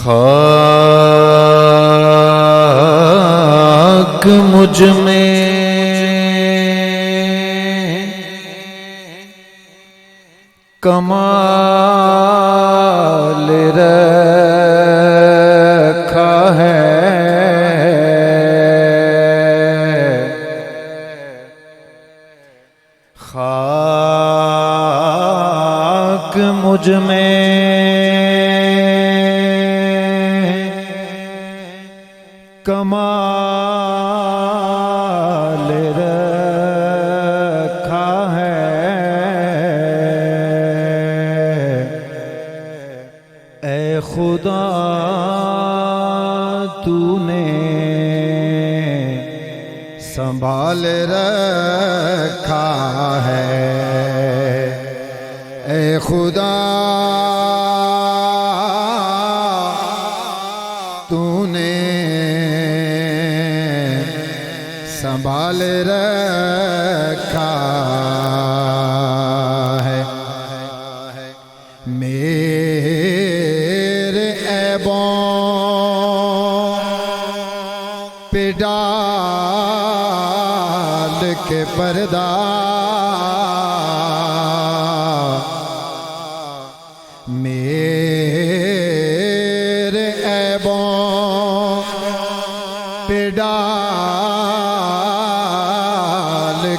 خاک مجھ میں کمال رکھا ہے، خاک مجھ میں کمال رکھا ہے، اے خدا تو نے سنبھال رکھا ہے، اے خدا تو نے سنبھال رکھا ہے، میرے عیبوں پہ ڈال کے پردہ، میرے عیبوں پہ ڈال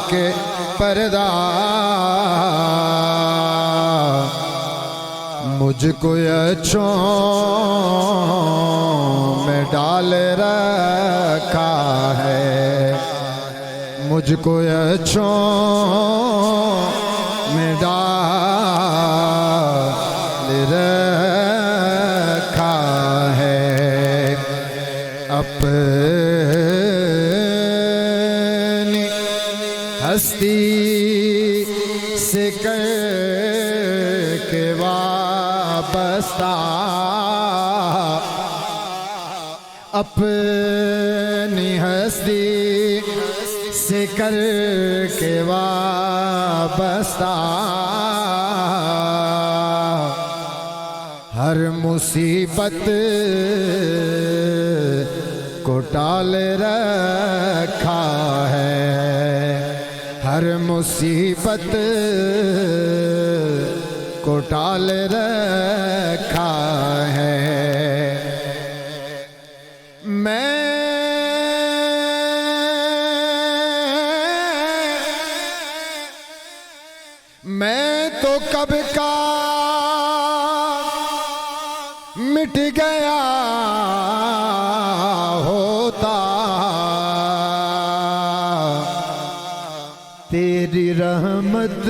کے پردہ، مجھ کو اچھوں میں ڈال رکھا ہے، مجھ کو اچھوں میں ڈال رکھا ہے، اپنی ہستی سے کر کے وابستہ، اپنی ہستی سے کر کے وابستہ، ہر مصیبت کو ٹال رکھا ہے، ہر مصیبت کو ٹال رکھا ہے، میں تو کب کا مٹ گیا ہوتا، تیری رحمت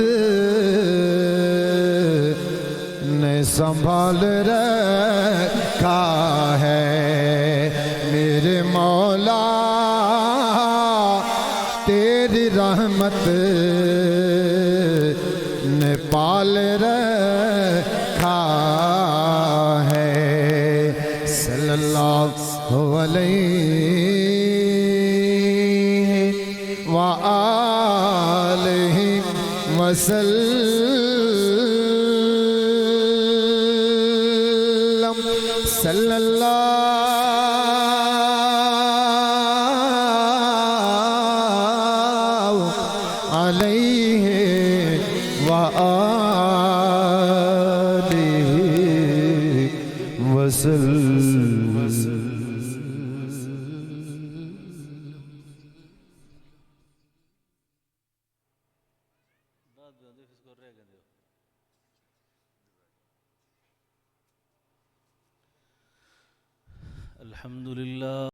نے سنبھال رکھا ہے، میرے مولا تیری رحمت نے پال رکھا ہے، صلی اللہ علیہ وآلہ وسلم، صلی اللہ علیہ وآلہ وسلم۔ الحمد للہ۔